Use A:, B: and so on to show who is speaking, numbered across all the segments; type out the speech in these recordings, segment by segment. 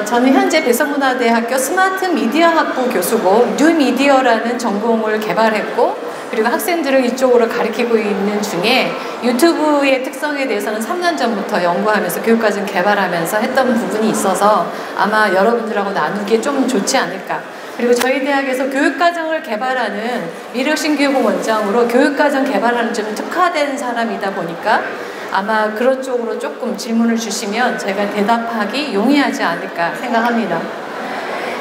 A: 저는 현재 백석문화대학교 스마트 미디어 학부 교수고 뉴미디어라는 전공을 개발했고 그리고 학생들을 이쪽으로 가르치고 있는 중에 유튜브의 특성에 대해서는 3년 전부터 연구하면서 교육과정 개발하면서 했던 부분이 있어서 아마 여러분들하고 나누기에 좀 좋지 않을까. 그리고 저희 대학에서 교육과정을 개발하는 미래혁신교육원 원장으로 교육과정 개발하는 좀 특화된 사람이다 보니까 아마 그런 쪽으로 조금 질문을 주시면 제가 대답하기 용이하지 않을까 생각합니다.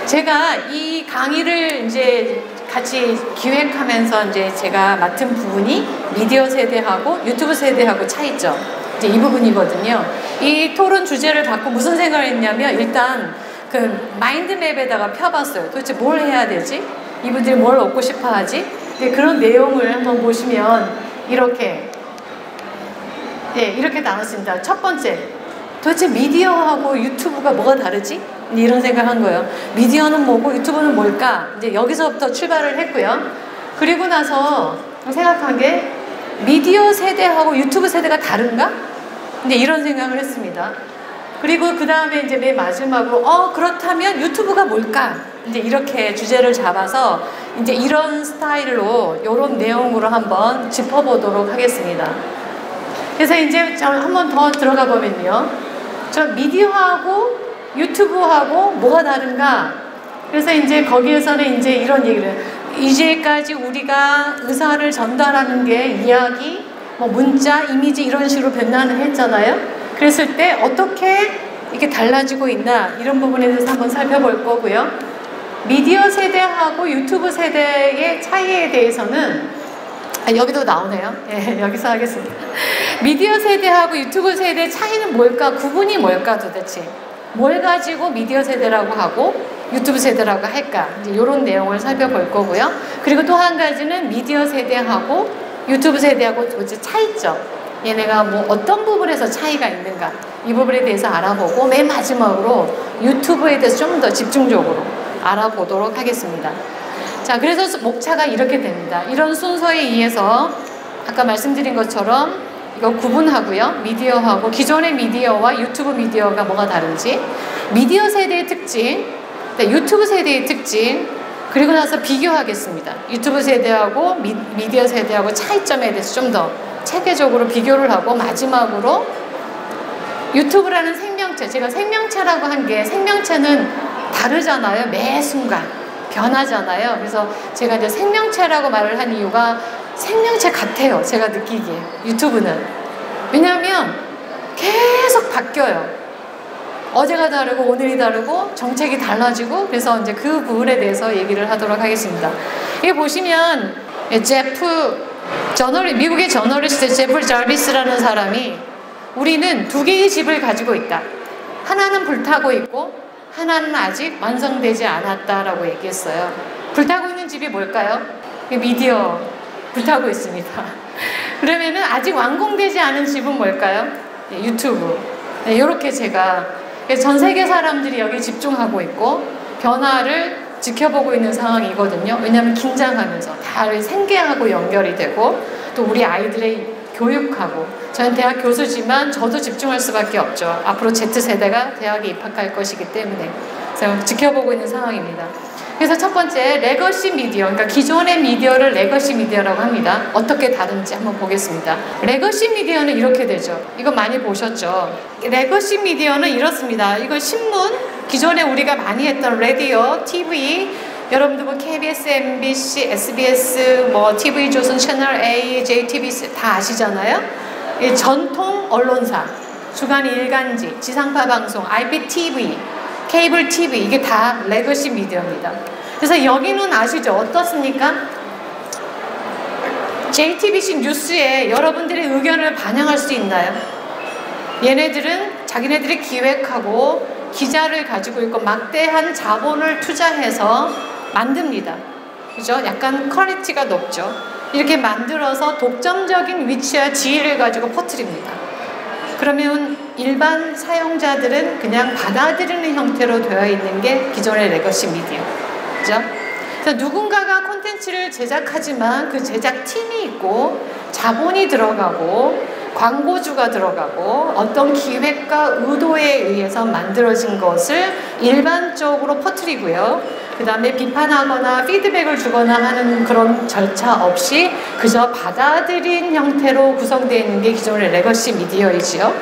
A: 제가 이 강의를 이제 같이 기획하면서 이제 제가 맡은 부분이 미디어 세대하고 유튜브 세대하고 차이점. 이제 이 부분이거든요. 이 토론 주제를 갖고 무슨 생각을 했냐면 일단 그 마인드맵에다가 펴봤어요. 도대체 뭘 해야 되지? 이분들이 뭘 얻고 싶어 하지? 그런 내용을 한번 보시면 이렇게 이렇게 나눴습니다. 첫 번째, 도대체 미디어하고 유튜브가 뭐가 다르지? 이런 생각한 거예요. 미디어는 뭐고 유튜브는 뭘까? 이제 여기서부터 출발을 했고요. 그리고 나서 생각한 게 미디어 세대하고 유튜브 세대가 다른가? 이제 이런 생각을 했습니다. 그리고 그 다음에 이제 맨 마지막으로 그렇다면 유튜브가 뭘까? 이제 이렇게 주제를 잡아서 이제 이런 스타일로 이런 내용으로 한번 짚어보도록 하겠습니다. 그래서 이제 한 번 더 들어가 보면요. 저 미디어하고 유튜브하고 뭐가 다른가? 그래서 이제 거기에서는 이제 이런 얘기를 이제까지 우리가 의사를 전달하는 게 이야기, 뭐 문자, 이미지 이런 식으로 변화를 했잖아요. 그랬을 때 어떻게 이게 달라지고 있나 이런 부분에 대해서 한번 살펴볼 거고요. 미디어 세대하고 유튜브 세대의 차이에 대해서는 여기도 나오네요. 여기서 하겠습니다. 미디어 세대하고 유튜브 세대의 차이는 뭘까? 구분이 뭘까 도대체? 뭘 가지고 미디어 세대라고 하고 유튜브 세대라고 할까? 이제 이런 내용을 살펴볼 거고요. 그리고 또 한 가지는 미디어 세대하고 유튜브 세대하고 도대체 차이점. 얘네가 뭐 어떤 부분에서 차이가 있는가? 이 부분에 대해서 알아보고 맨 마지막으로 유튜브에 대해서 좀 더 집중적으로 알아보도록 하겠습니다. 자, 그래서 목차가 이렇게 됩니다. 이런 순서에 의해서 아까 말씀드린 것처럼 이거 구분하고요. 미디어하고 기존의 미디어와 유튜브 미디어가 뭐가 다른지, 미디어 세대의 특징, 유튜브 세대의 특징, 그리고 나서 비교하겠습니다. 유튜브 세대하고 미디어 세대하고 차이점에 대해서 좀 더 체계적으로 비교를 하고 마지막으로 유튜브라는 생명체, 제가 생명체라고 한 게 생명체는 다르잖아요. 매 순간 변하잖아요. 그래서 제가 이제 생명체라고 말을 한 이유가 생명체 같아요. 제가 느끼기에 유튜브는. 왜냐하면 계속 바뀌어요. 어제가 다르고 오늘이 다르고 정책이 달라지고 그래서 이제 그 부분에 대해서 얘기를 하도록 하겠습니다. 여기 보시면 미국의 저널리스트 제프 자비스라는 사람이 우리는 두 개의 집을 가지고 있다. 하나는 불타고 있고 하나는 아직 완성되지 않았다라고 얘기했어요. 불타고 있는 집이 뭘까요? 미디어 불타고 있습니다. 그러면은 아직 완공되지 않은 집은 뭘까요? 유튜브. 이렇게 제가 전 세계 사람들이 여기 집중하고 있고 변화를 지켜보고 있는 상황이거든요. 왜냐하면 긴장하면서 다 생계하고 연결이 되고 또 우리 아이들의 교육하고 저는 대학 교수지만 저도 집중할 수밖에 없죠. 앞으로 Z세대가 대학에 입학할 것이기 때문에 그래서 지켜보고 있는 상황입니다. 그래서 첫 번째 레거시 미디어, 그러니까 기존의 미디어를 레거시 미디어라고 합니다. 어떻게 다른지 한번 보겠습니다. 레거시 미디어는 이렇게 되죠. 이거 많이 보셨죠? 레거시 미디어는 이렇습니다. 이거 신문, 기존에 우리가 많이 했던 라디오, TV, 여러분들 뭐 KBS, MBC, SBS, 뭐 TV조선, 채널A, JTBC 다 아시잖아요? 이 전통 언론사, 주간 일간지, 지상파 방송, IPTV, 케이블 TV 이게 다 레거시 미디어입니다. 그래서 여기는 아시죠? 어떻습니까? JTBC 뉴스에 여러분들의 의견을 반영할 수 있나요? 얘네들은 자기네들이 기획하고 기자를 가지고 있고 막대한 자본을 투자해서 만듭니다. 그죠? 약간 퀄리티가 높죠. 이렇게 만들어서 독점적인 위치와 지위를 가지고 퍼뜨립니다. 그러면 일반 사용자들은 그냥 받아들이는 형태로 되어 있는 게 기존의 레거시 미디어. 그죠? 그래서 누군가가 콘텐츠를 제작하지만 그 제작팀이 있고 자본이 들어가고 광고주가 들어가고 어떤 기획과 의도에 의해서 만들어진 것을 일반적으로 퍼뜨리고요. 그 다음에 비판하거나 피드백을 주거나 하는 그런 절차 없이 그저 받아들인 형태로 구성되어 있는 게 기존의 레거시 미디어이지요.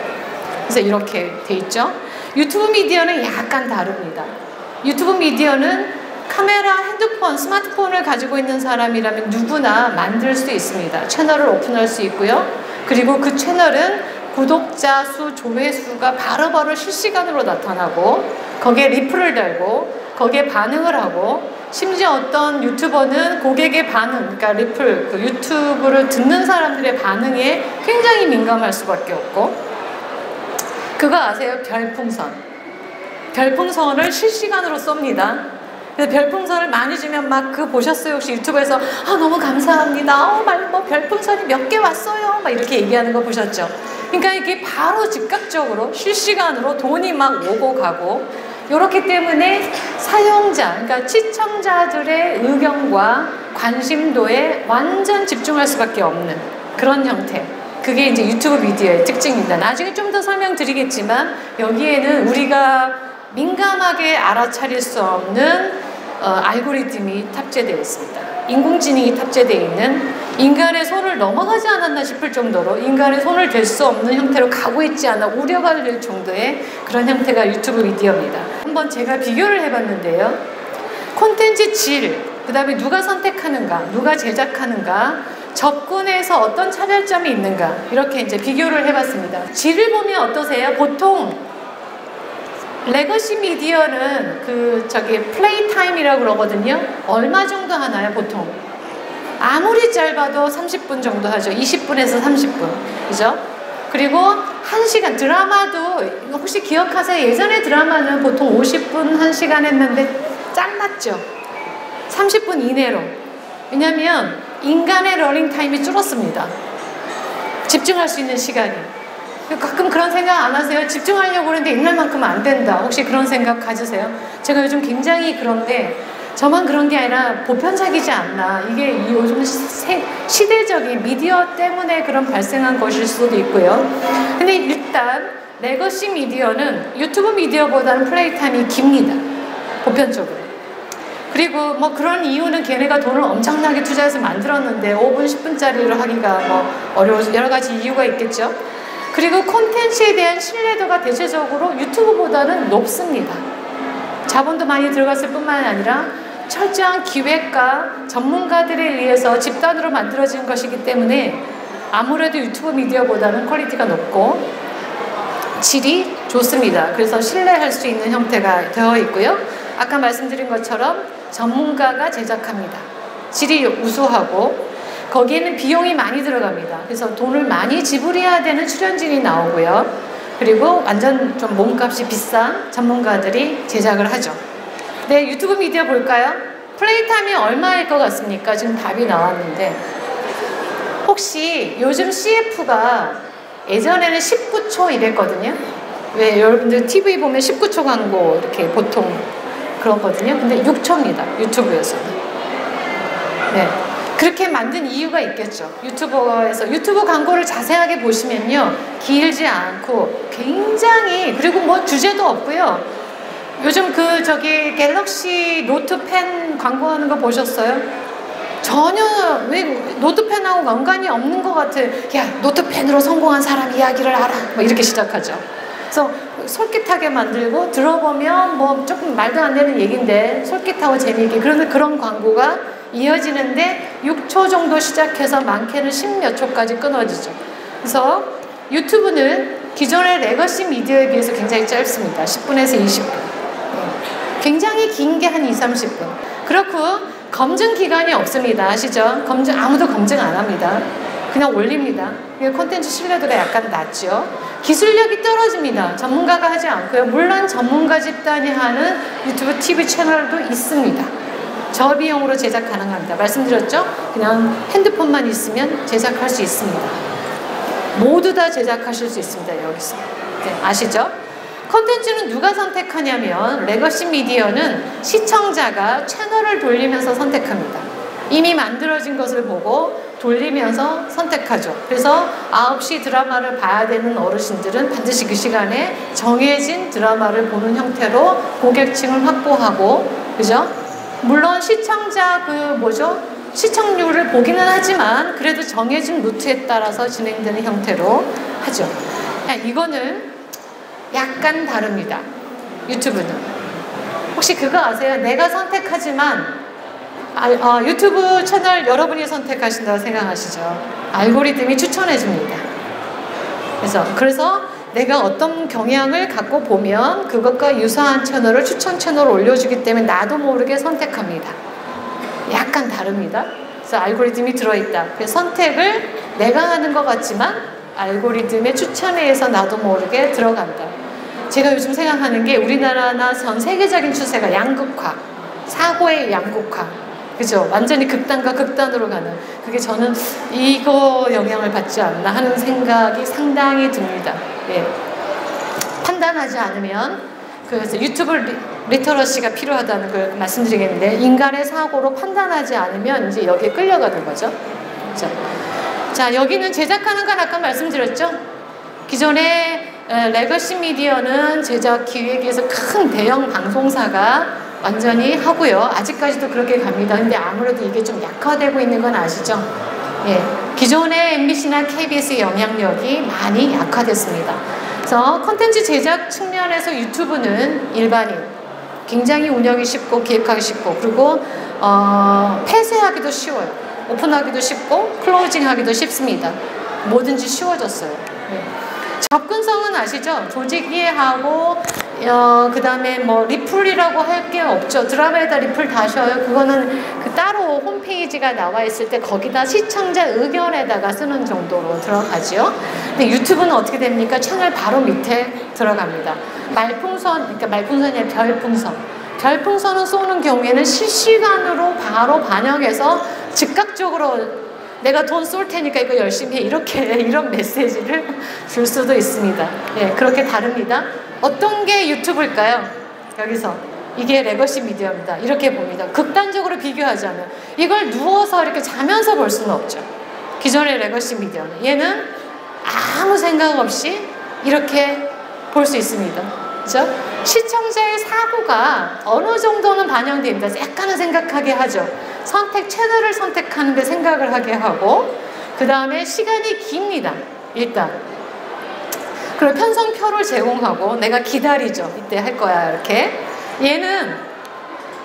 A: 그래서 이렇게 돼 있죠. 유튜브 미디어는 약간 다릅니다. 유튜브 미디어는 카메라, 핸드폰, 스마트폰을 가지고 있는 사람이라면 누구나 만들 수 있습니다. 채널을 오픈할 수 있고요. 그리고 그 채널은 구독자 수, 조회수가 바로바로 실시간으로 나타나고 거기에 리플을 달고 거기에 반응을 하고 심지어 어떤 유튜버는 고객의 반응, 그러니까 리플, 그 유튜브를 듣는 사람들의 반응에 굉장히 민감할 수밖에 없고 그거 아세요? 별풍선. 별풍선을 실시간으로 쏩니다. 그래서 별풍선을 많이 주면 막 그거 보셨어요? 혹시 유튜브에서 너무 감사합니다. 뭐 별풍선이 몇 개 왔어요. 막 이렇게 얘기하는 거 보셨죠? 그러니까 이게 바로 즉각적으로 실시간으로 돈이 막 오고 가고 이렇기 때문에 사용자, 그러니까 시청자들의 의견과 관심도에 완전 집중할 수밖에 없는 그런 형태. 그게 이제 유튜브 미디어의 특징입니다. 나중에 좀 더 설명드리겠지만 여기에는 우리가 민감하게 알아차릴 수 없는 알고리즘이 탑재되어 있습니다. 인공지능이 탑재되어 있는 인간의 손을 넘어가지 않았나 싶을 정도로 인간의 손을 댈 수 없는 형태로 가고 있지 않아 우려가 될 정도의 그런 형태가 유튜브 미디어입니다. 한번 제가 비교를 해봤는데요. 콘텐츠 질, 그 다음에 누가 선택하는가, 누가 제작하는가, 접근에서 어떤 차별점이 있는가 이렇게 이제 비교를 해봤습니다. 질을 보면 어떠세요? 보통 레거시 미디어는 플레이 타임이라고 그러거든요. 얼마 정도 하나요, 보통? 아무리 짧아도 30분 정도 하죠. 20분에서 30분. 그죠? 그리고 1시간, 드라마도 혹시 기억하세요? 예전에 드라마는 보통 50분, 1시간 했는데 짧았죠. 30분 이내로. 왜냐면 인간의 러닝 타임이 줄었습니다. 집중할 수 있는 시간이. 가끔 그런 생각 안 하세요? 집중하려고 그러는데 옛날만큼은 안 된다. 혹시 그런 생각 가지세요? 제가 요즘 굉장히 그런데 저만 그런 게 아니라 보편적이지 않나. 이게 요즘 시대적인 미디어 때문에 그런 발생한 것일 수도 있고요. 근데 일단 레거시 미디어는 유튜브 미디어보다는 플레이 타임이 깁니다. 보편적으로. 그리고 뭐 그런 이유는 걔네가 돈을 엄청나게 투자해서 만들었는데 5분, 10분짜리로 하기가 뭐 어려워서 여러 가지 이유가 있겠죠. 그리고 콘텐츠에 대한 신뢰도가 대체적으로 유튜브보다는 높습니다. 자본도 많이 들어갔을 뿐만 아니라 철저한 기획과 전문가들에 의해서 집단으로 만들어진 것이기 때문에 아무래도 유튜브 미디어보다는 퀄리티가 높고 질이 좋습니다. 그래서 신뢰할 수 있는 형태가 되어 있고요. 아까 말씀드린 것처럼 전문가가 제작합니다. 질이 우수하고 거기에는 비용이 많이 들어갑니다. 그래서 돈을 많이 지불해야 되는 출연진이 나오고요. 그리고 완전 좀 몸값이 비싼 전문가들이 제작을 하죠. 네, 유튜브 미디어 볼까요? 플레이 타임이 얼마일 것 같습니까? 지금 답이 나왔는데 혹시 요즘 CF가 예전에는 19초 이랬거든요. 왜 여러분들 TV 보면 19초 광고 이렇게 보통 그렇거든요. 근데 6초입니다. 유튜브에서는. 네. 그렇게 만든 이유가 있겠죠. 유튜브 광고를 자세하게 보시면요. 길지 않고 굉장히 그리고 뭐 주제도 없고요. 요즘 갤럭시 노트 펜 광고하는 거 보셨어요? 전혀 왜 노트펜하고 연관이 없는 것 같아. 야, 노트펜으로 성공한 사람 이야기를 알아. 뭐 이렇게 시작하죠. 그래서 솔깃하게 만들고 들어보면 뭐 조금 말도 안 되는 얘기인데 솔깃하고 재미있게 그런 광고가 이어지는데 6초 정도 시작해서 많게는 10몇 초까지 끊어지죠. 그래서 유튜브는 기존의 레거시 미디어에 비해서 굉장히 짧습니다. 10분에서 20분. 굉장히 긴 게 한 2, 30분. 그렇고 검증 기간이 없습니다. 아시죠? 아무도 검증 안 합니다. 그냥 올립니다. 콘텐츠 신뢰도가 약간 낮죠. 기술력이 떨어집니다. 전문가가 하지 않고요. 물론 전문가 집단이 하는 유튜브 TV 채널도 있습니다. 저비용으로 제작 가능합니다. 말씀드렸죠? 그냥 핸드폰만 있으면 제작할 수 있습니다. 모두 다 제작하실 수 있습니다. 여기서. 네, 아시죠? 콘텐츠는 누가 선택하냐면 레거시 미디어는 시청자가 채널을 돌리면서 선택합니다. 이미 만들어진 것을 보고 돌리면서 선택하죠. 그래서 9시 드라마를 봐야 되는 어르신들은 반드시 그 시간에 정해진 드라마를 보는 형태로 고객층을 확보하고, 그죠? 물론 시청자 시청률을 보기는 하지만 그래도 정해진 루트에 따라서 진행되는 형태로 하죠. 이거는 약간 다릅니다. 유튜브는. 혹시 그거 아세요? 내가 선택하지만 유튜브 채널 여러분이 선택하신다고 생각하시죠? 알고리즘이 추천해 줍니다. 그래서 내가 어떤 경향을 갖고 보면 그것과 유사한 채널을 추천 채널을 올려주기 때문에 나도 모르게 선택합니다. 약간 다릅니다. 그래서 알고리즘이 들어있다. 그래서 선택을 내가 하는 것 같지만 알고리즘의 추천에 의해서 나도 모르게 들어간다. 제가 요즘 생각하는 게 우리나라나 전 세계적인 추세가 양극화, 사고의 양극화, 그죠? 완전히 극단과 극단으로 가는, 그게 저는 이거 영향을 받지 않나 하는 생각이 상당히 듭니다. 예. 판단하지 않으면, 그래서 유튜브 리터러시가 필요하다는 걸 말씀드리겠는데, 인간의 사고로 판단하지 않으면 이제 여기에 끌려가는 거죠. 그렇죠? 자, 여기는 제작하는 건 아까 말씀드렸죠? 기존에 레거시 미디어는 제작 기획에서 큰 대형 방송사가 완전히 하고요. 아직까지도 그렇게 갑니다. 근데 아무래도 이게 좀 약화되고 있는 건 아시죠? 예. 기존의 MBC나 KBS의 영향력이 많이 약화됐습니다. 그래서 콘텐츠 제작 측면에서 유튜브는 일반인, 굉장히 운영이 쉽고 기획하기 쉽고, 그리고 폐쇄하기도 쉬워요. 오픈하기도 쉽고 클로징하기도 쉽습니다. 뭐든지 쉬워졌어요. 예. 접근성은 아시죠? 조직 이해하고 그 다음에 뭐 리플이라고 할 게 없죠. 드라마에다 리플 다셔요. 그거는 따로 홈페이지가 나와 있을 때 거기다 시청자 의견에다가 쓰는 정도로 들어가죠. 근데 유튜브는 어떻게 됩니까? 채널 바로 밑에 들어갑니다. 그러니까 말풍선이 아니라 별풍선. 별풍선을 쏘는 경우에는 실시간으로 바로 반영해서 즉각적으로 내가 돈 쏠 테니까 이거 열심히 해, 이런 메시지를 줄 수도 있습니다. 예, 그렇게 다릅니다. 어떤 게 유튜브일까요? 여기서 이게 레거시 미디어입니다. 이렇게 봅니다. 극단적으로 비교하자면 이걸 누워서 이렇게 자면서 볼 수는 없죠. 기존의 레거시 미디어는 얘는 아무 생각 없이 이렇게 볼 수 있습니다. 그렇죠? 시청자의 사고가 어느 정도는 반영됩니다. 약간은 생각하게 하죠. 채널을 선택하는 데 생각을 하게 하고, 그 다음에 시간이 깁니다. 일단. 그리고 편성표를 제공하고 내가 기다리죠. 이때 할 거야 이렇게. 얘는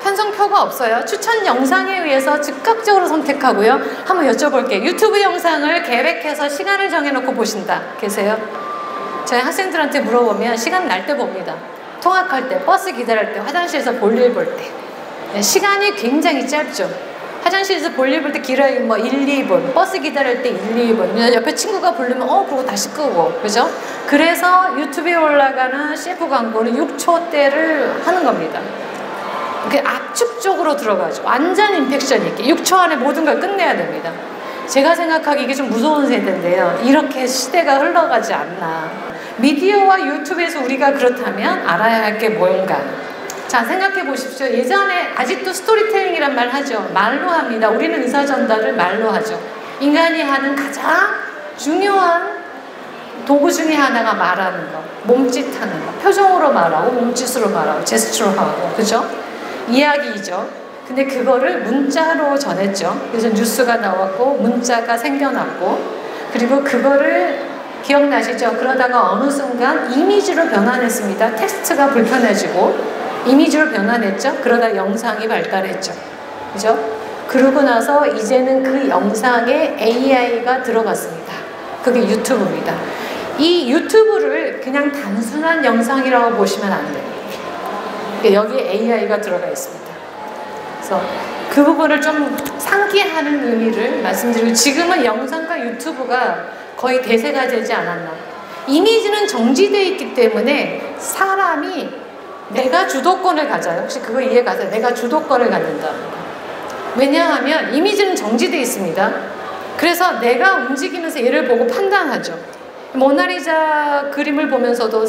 A: 편성표가 없어요. 추천 영상에 의해서 즉각적으로 선택하고요. 한번 여쭤볼게요. 유튜브 영상을 계획해서 시간을 정해놓고 보신다. 계세요? 저희 학생들한테 물어보면 시간 날 때 봅니다. 통학할 때, 버스 기다릴 때, 화장실에서 볼일 볼 때. 시간이 굉장히 짧죠. 화장실에서 볼일 볼 때 길어요. 뭐 1, 2분. 버스 기다릴 때 1, 2분. 옆에 친구가 부르면 그러고 다시 끄고. 그죠? 그래서 유튜브에 올라가는 셰프 광고는 6초대를 하는 겁니다. 그게 압축적으로 들어가죠. 완전 임팩션 있게 6초 안에 모든 걸 끝내야 됩니다. 제가 생각하기 이게 좀 무서운 세대인데요. 이렇게 시대가 흘러가지 않나. 미디어와 유튜브에서 우리가 그렇다면 알아야 할 게 뭔가. 자, 생각해 보십시오. 예전에 아직도 스토리텔링이란 말 하죠. 말로 합니다. 우리는 의사 전달을 말로 하죠. 인간이 하는 가장 중요한 도구 중에 하나가 말하는 거, 몸짓하는 거, 표정으로 말하고 몸짓으로 말하고 제스처로 하고, 그죠? 이야기이죠. 근데 그거를 문자로 전했죠. 그래서 뉴스가 나왔고 문자가 생겨났고, 그리고 그거를 기억나시죠? 그러다가 어느 순간 이미지로 변환했습니다. 텍스트가 불편해지고 이미지로 변환했죠. 그러다 영상이 발달했죠. 그죠? 그러고 나서 이제는 그 영상에 AI가 들어갔습니다. 그게 유튜브입니다. 이 유튜브를 그냥 단순한 영상이라고 보시면 안 돼요. 여기에 AI가 들어가 있습니다. 그래서 그 부분을 좀 상기하는 의미를 말씀드리고, 지금은 영상과 유튜브가 거의 대세가 되지 않았나. 이미지는 정지되어 있기 때문에 사람이 내가 주도권을 가져요. 혹시 그거 이해 가세요? 내가 주도권을 갖는다. 왜냐하면 이미지는 정지되어 있습니다. 그래서 내가 움직이면서 얘를 보고 판단하죠. 모나리자 그림을 보면서도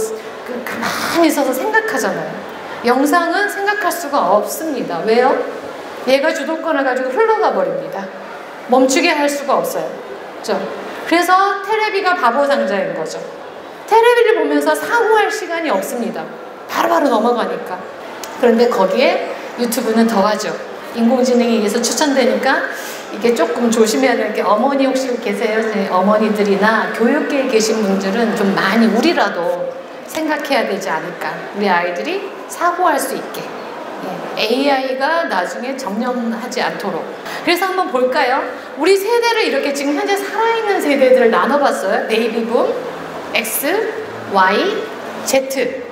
A: 가만히 있어서 생각하잖아요. 영상은 생각할 수가 없습니다. 왜요? 얘가 주도권을 가지고 흘러가 버립니다. 멈추게 할 수가 없어요. 그렇죠? 그래서 테레비가 바보 상자인 거죠. 테레비를 보면서 사고할 시간이 없습니다. 바로바로 넘어가니까. 그런데 거기에 유튜브는 더하죠. 인공지능에 의해서 추천되니까 이게 조금 조심해야 될 게, 어머니 혹시 계세요? 어머니들이나 교육계에 계신 분들은 좀 많이 우리라도 생각해야 되지 않을까. 우리 아이들이 사고할 수 있게. AI가 나중에 점령하지 않도록. 그래서 한번 볼까요? 우리 세대를 이렇게 지금 현재 살아있는 세대들을 나눠봤어요. 베이비붐, X, Y, Z.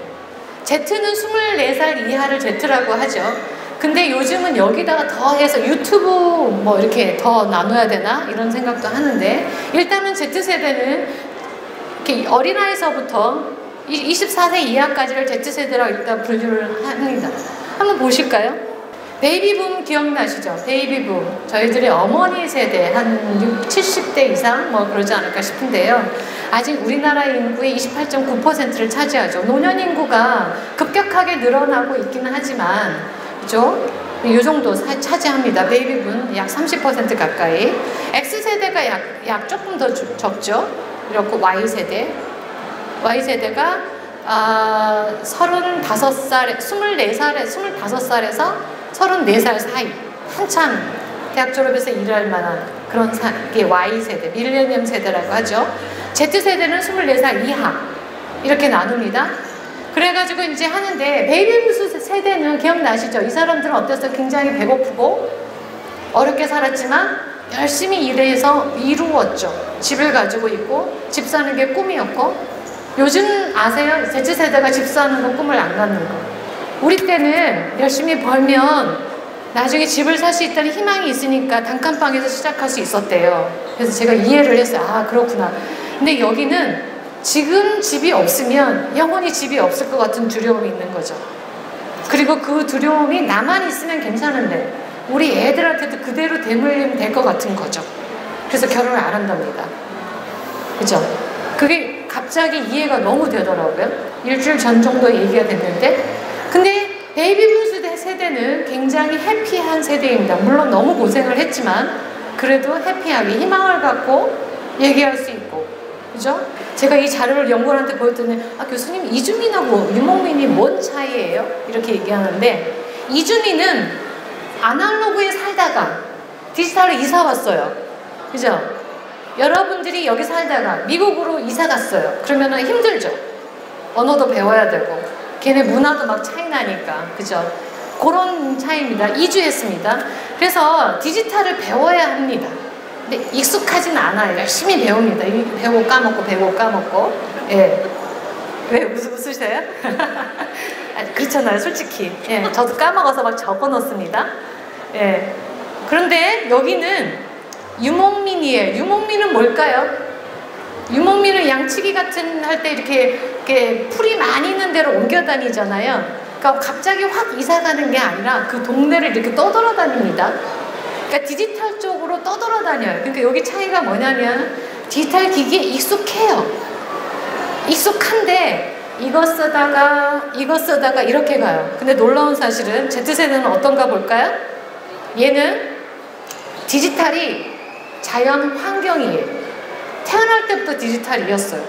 A: Z는 24살 이하를 Z라고 하죠. 근데 요즘은 여기다가 더해서 유튜브 뭐 이렇게 더 나눠야 되나? 이런 생각도 하는데, 일단은 Z세대는 이렇게 어린아이서부터 24세 이하까지를 Z세대라고 일단 분류를 합니다. 한번 보실까요? 베이비붐 기억나시죠? 베이비붐. 저희들의 어머니 세대, 한 70대 이상 뭐 그러지 않을까 싶은데요. 아직 우리나라 인구의 28.9%를 차지하죠. 노년 인구가 급격하게 늘어나고 있기는 하지만, 그죠? 이 정도 차지합니다. 베이비붐 약 30% 가까이. X세대가 약 조금 더 적죠. 이렇고 Y세대. Y세대가 35살, 25살에서 34살 사이. 한참 대학 졸업해서 일할 만한 그런 게 Y세대, 밀레니엄 세대라고 하죠. Z세대는 24살 이하. 이렇게 나눕니다. 그래가지고 이제 하는데, 베이비붐 세대는 기억나시죠? 이 사람들은 어땠어요? 굉장히 배고프고 어렵게 살았지만 열심히 일해서 이루었죠. 집을 가지고 있고 집 사는 게 꿈이었고. 요즘 아세요? Z세대가 집 사는 거 꿈을 안 갖는 거. 우리 때는 열심히 벌면 나중에 집을 살 수 있다는 희망이 있으니까 단칸방에서 시작할 수 있었대요. 그래서 제가 이해를 했어요. 아, 그렇구나. 근데 여기는 지금 집이 없으면 영원히 집이 없을 것 같은 두려움이 있는 거죠. 그리고 그 두려움이 나만 있으면 괜찮은데 우리 애들한테도 그대로 대물림 될 것 같은 거죠. 그래서 결혼을 안 한답니다. 그죠? 그게 갑자기 이해가 너무 되더라고요. 일주일 전 정도 얘기가 됐는데, 근데 베이비붐 세대는 굉장히 해피한 세대입니다. 물론 너무 고생을 했지만 그래도 해피하게 희망을 갖고 얘기할 수 있고, 그죠? 제가 이 자료를 연구원한테 보였더니, 아, 교수님, 이주민하고 유목민이 뭔 차이예요? 이렇게 얘기하는데, 이주민은 아날로그에 살다가 디지털로 이사 왔어요. 그죠? 여러분들이 여기 살다가 미국으로 이사 갔어요. 그러면 힘들죠. 언어도 배워야 되고 걔네 문화도 막 차이 나니까. 그죠? 그런 차이입니다. 이주했습니다. 그래서 디지털을 배워야 합니다. 근데 익숙하진 않아요. 열심히 배웁니다. 배우고 까먹고 배우고 까먹고. 예. 왜 웃으세요? 그렇잖아요, 솔직히. 예. 저도 까먹어서 막 적어놓습니다. 예. 그런데 여기는 유목민이에요. 유목민은 뭘까요? 유목민은 양치기 같은 할 때 이렇게 풀이 많이 있는 데로 옮겨 다니잖아요. 그러니까 갑자기 확 이사 가는 게 아니라 그 동네를 이렇게 떠돌아다닙니다. 그러니까 디지털 쪽으로 떠돌아다녀요. 그러니까 여기 차이가 뭐냐면 디지털 기기에 익숙해요. 익숙한데 이거 쓰다가 이렇게 가요. 근데 놀라운 사실은 Z세대는 어떤가 볼까요? 얘는 디지털이 자연 환경이에요. 태어날 때부터 디지털이었어요.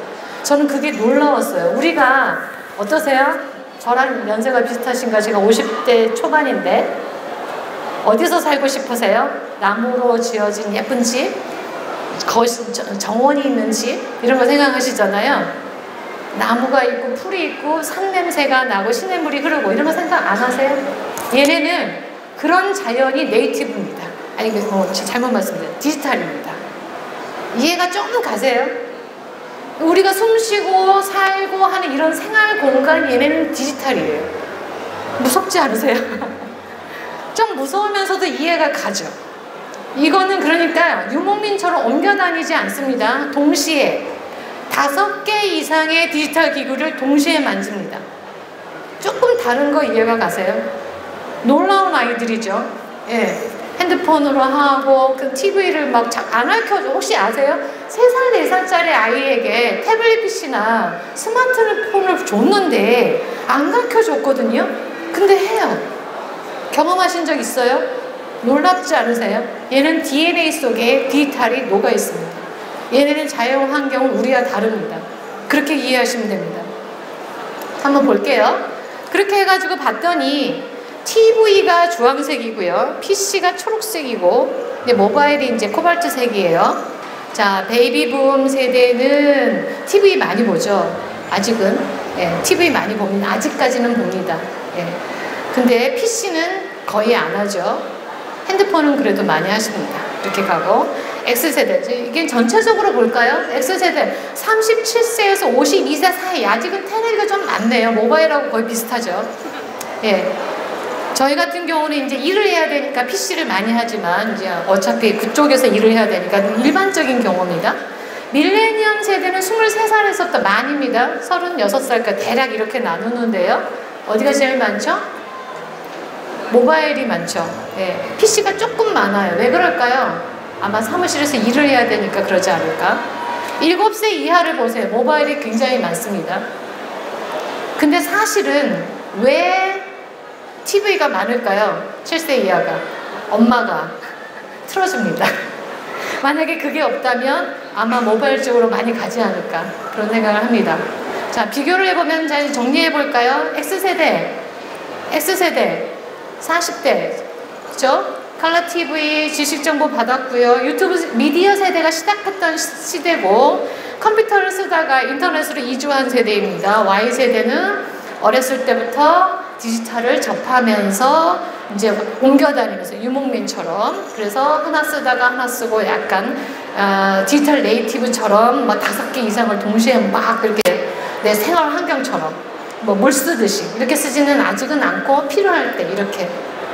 A: 저는 그게 놀라웠어요. 우리가 어떠세요? 저랑 연세가 비슷하신가? 제가 50대 초반인데 어디서 살고 싶으세요? 나무로 지어진 예쁜 집, 정원이 있는 집, 이런 거 생각하시잖아요. 나무가 있고 풀이 있고 산 냄새가 나고 시냇물이 흐르고 이런 거 생각 안 하세요? 얘네는 그런 자연이 네이티브입니다. 아니, 잘못 말씀드렸어요. 디지털입니다. 이해가 좀 가세요? 우리가 숨쉬고 살고 하는 이런 생활 공간, 얘네는 디지털이에요. 무섭지 않으세요? 좀 무서우면서도 이해가 가죠. 이거는 그러니까 유목민처럼 옮겨 다니지 않습니다. 동시에 5개 이상의 디지털 기구를 동시에 만집니다. 조금 다른 거 이해가 가세요? 놀라운 아이들이죠. 예. 핸드폰으로 하고 그 TV를 막 안 알려줘. 혹시 아세요? 3살, 4살짜리 아이에게 태블릿 PC나 스마트폰을 줬는데 안 가르쳐줬거든요. 근데 해요. 경험하신 적 있어요? 놀랍지 않으세요? 얘는 DNA 속에 디지털이 녹아 있습니다. 얘네는 자연 환경은 우리와 다릅니다. 그렇게 이해하시면 됩니다. 한번 볼게요. 그렇게 해가지고 봤더니 TV가 주황색이고요. PC가 초록색이고, 근데 모바일이 이제 코발트색이에요. 자, 베이비붐 세대는 TV 많이 보죠. 아직은. 예, TV 많이 봅니다. 아직까지는 봅니다. 예. 근데 PC는 거의 안 하죠. 핸드폰은 그래도 많이 하십니다. 이렇게 가고. X세대. 이게 전체적으로 볼까요? X세대. 37세에서 52세 사이. 아직은 테레비가 좀 많네요. 모바일하고 거의 비슷하죠. 예. 저희 같은 경우는 이제 일을 해야 되니까 PC를 많이 하지만, 이제 어차피 그쪽에서 일을 해야 되니까 일반적인 경우입니다. 밀레니엄 세대는 23살에서부터 많입니다. 36살까지 대략 이렇게 나누는데요. 어디가 제일 많죠? 모바일이 많죠. 예. PC가 조금 많아요. 왜 그럴까요? 아마 사무실에서 일을 해야 되니까 그러지 않을까? 7세 이하를 보세요. 모바일이 굉장히 많습니다. 근데 사실은 왜 TV가 많을까요? 7세 이하가. 엄마가 틀어줍니다. 만약에 그게 없다면 아마 모바일 쪽으로 많이 가지 않을까, 그런 생각을 합니다. 자, 비교를 해보면 잘 정리해볼까요? X세대 40대, 그죠? 칼라 TV 지식정보 받았고요. 유튜브 미디어 세대가 시작했던 시대고, 컴퓨터를 쓰다가 인터넷으로 이주한 세대입니다. Y세대는 어렸을 때부터 디지털을 접하면서 이제 옮겨다니면서 유목민처럼, 그래서 하나 쓰다가 하나 쓰고 약간 디지털 네이티브처럼 뭐 5개 이상을 동시에 막 이렇게 내 생활 환경처럼 뭐 물 쓰듯이 이렇게 쓰지는 아직은 않고, 필요할 때 이렇게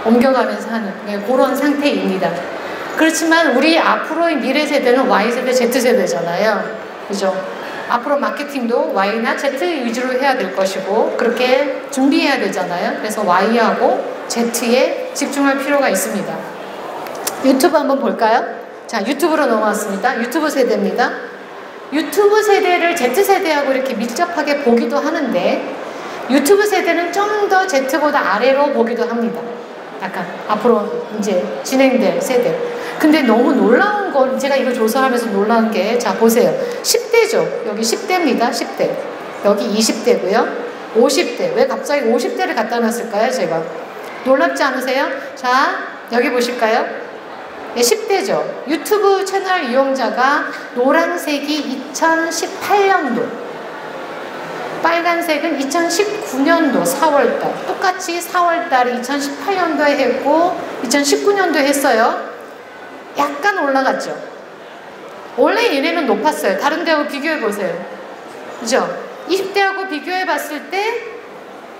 A: 옮겨가면서 하는 그런 상태입니다. 그렇지만 우리 앞으로의 미래 세대는 Y세대, Z세대잖아요. 그죠? 앞으로 마케팅도 Y나 Z 위주로 해야 될 것이고, 그렇게 준비해야 되잖아요. 그래서 Y하고 Z에 집중할 필요가 있습니다. 유튜브 한번 볼까요? 자, 유튜브로 넘어왔습니다. 유튜브 세대입니다. 유튜브 세대를 Z세대하고 이렇게 밀접하게 보기도 하는데, 유튜브 세대는 좀 더 Z보다 아래로 보기도 합니다. 약간 앞으로 이제 진행될 세대. 근데 너무 놀라운 건, 제가 이거 조사하면서 놀라운 게, 자 보세요. 10대죠. 여기 10대입니다. 10대. 여기 20대고요. 50대. 왜 갑자기 50대를 갖다 놨을까요? 제가. 놀랍지 않으세요? 자, 여기 보실까요? 네, 10대죠. 유튜브 채널 이용자가 노란색이 2018년도, 빨간색은 2019년도 4월달. 똑같이 4월달에 2018년도에 했고 2019년도에 했어요. 약간 올라갔죠. 원래 얘네는 높았어요. 다른 데하고 비교해 보세요. 그죠? 20대하고 비교해 봤을 때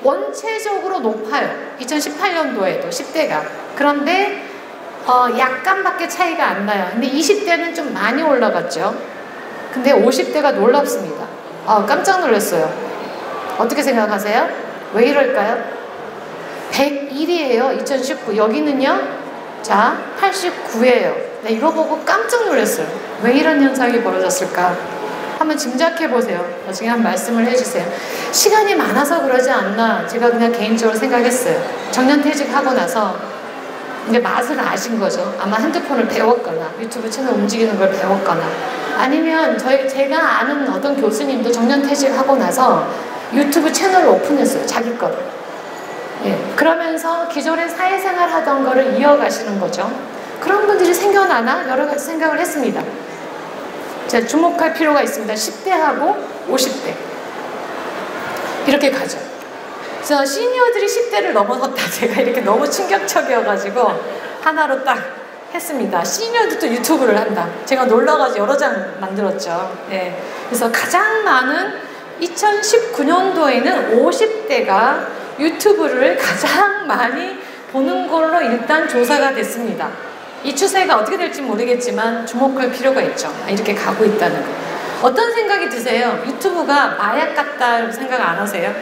A: 원체적으로 높아요. 2018년도에도 10대가. 그런데 약간밖에 차이가 안 나요. 근데 20대는 좀 많이 올라갔죠. 근데 50대가 놀랍습니다. 깜짝 놀랐어요. 어떻게 생각하세요? 왜 이럴까요? 101이에요. 2019. 여기는요? 자, 89예요. 네, 이거 보고 깜짝 놀랐어요. 왜 이런 현상이 벌어졌을까? 한번 짐작해 보세요. 나중에 한 말씀을 해주세요. 시간이 많아서 그러지 않나, 제가 그냥 개인적으로 생각했어요. 정년퇴직하고 나서 이제 맛을 아신 거죠. 아마 핸드폰을 배웠거나 유튜브 채널 움직이는 걸 배웠거나, 아니면 제가 아는 어떤 교수님도 정년퇴직하고 나서 유튜브 채널을 오픈했어요. 자기 거를. 예, 그러면서 기존에 사회생활 하던 거를 이어가시는 거죠. 그런 분들이 생겨나나 여러 가지 생각을 했습니다. 자, 주목할 필요가 있습니다. 10대하고 50대 이렇게 가죠. 그래서 시니어들이 10대를 넘어섰다. 제가 이렇게 너무 충격적이어가지고 하나로 딱 했습니다. 시니어들도 유튜브를 한다. 제가 놀라가지고 여러 장 만들었죠. 예, 그래서 가장 많은 2019년도에는 50대가 유튜브를 가장 많이 보는 걸로 일단 조사가 됐습니다. 이 추세가 어떻게 될지 모르겠지만 주목할 필요가 있죠. 이렇게 가고 있다는 거. 어떤 생각이 드세요? 유튜브가 마약 같다고 생각 안 하세요?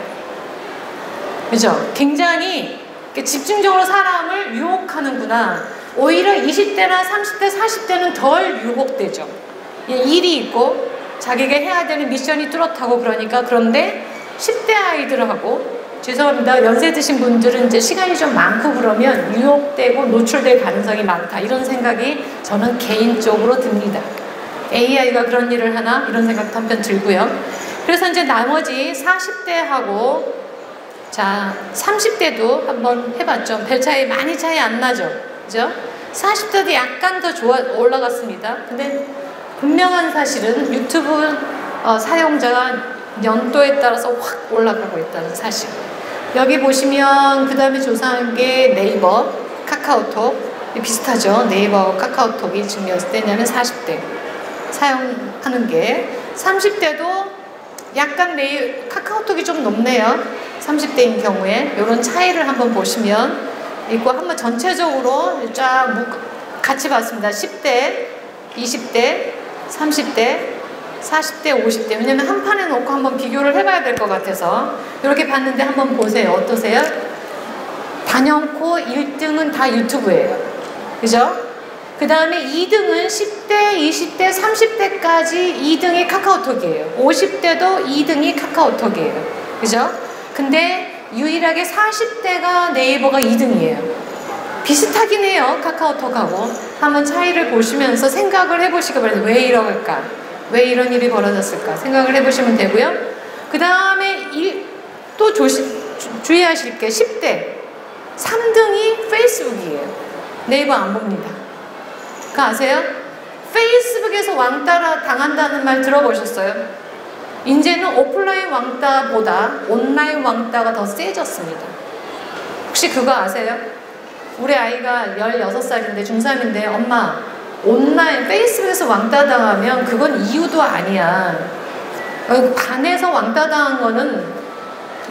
A: 그죠? 굉장히 집중적으로 사람을 유혹하는구나. 오히려 20대나 30대, 40대는 덜 유혹되죠. 일이 있고 자기가 해야 되는 미션이 뚜렷하고 그러니까. 그런데 10대 아이들하고 죄송합니다. 연세 드신 분들은 이제 시간이 좀 많고 그러면 유혹되고 노출될 가능성이 많다. 이런 생각이 저는 개인적으로 듭니다. AI가 그런 일을 하나? 이런 생각도 한편 들고요. 그래서 이제 나머지 40대하고 자 30대도 한번 해봤죠. 별 차이 많이 차이 안 나죠. 그죠? 40대도 약간 더 올라갔습니다. 근데 분명한 사실은 유튜브 사용자가 연도에 따라서 확 올라가고 있다는 사실. 여기 보시면 그 다음에 조사한 게 네이버, 카카오톡 비슷하죠. 네이버하고 카카오톡이 지금 몇 대냐면 40대 사용하는 게 30대도 약간 카카오톡이 좀 높네요. 30대인 경우에 이런 차이를 한번 보시면 있고 한번 전체적으로 쫙 같이 봤습니다. 10대, 20대, 30대, 40대, 50대. 왜냐면 한 판에 놓고 한번 비교를 해봐야 될 것 같아서 이렇게 봤는데 한번 보세요. 어떠세요? 단연코 1등은 다 유튜브예요. 그죠? 그 다음에 2등은 10대, 20대, 30대까지 2등이 카카오톡이에요. 50대도 2등이 카카오톡이에요. 그죠? 근데 유일하게 40대가 네이버가 2등이에요. 비슷하긴 해요. 카카오톡하고. 한번 차이를 보시면서 생각을 해보시기 바랍니다. 왜 이럴까? 왜 이런 일이 벌어졌을까? 생각을 해보시면 되고요. 그 다음에 또 주의하실 게 10대 3등이 페이스북이에요. 네이버 안 봅니다. 그거 아세요? 페이스북에서 왕따라 당한다는 말 들어보셨어요? 이제는 오프라인 왕따보다 온라인 왕따가 더 세졌습니다. 혹시 그거 아세요? 우리 아이가 16살인데 중3인데 엄마 온라인 페이스북에서 왕따 당하면 그건 이유도 아니야. 반에서 왕따 당한 거는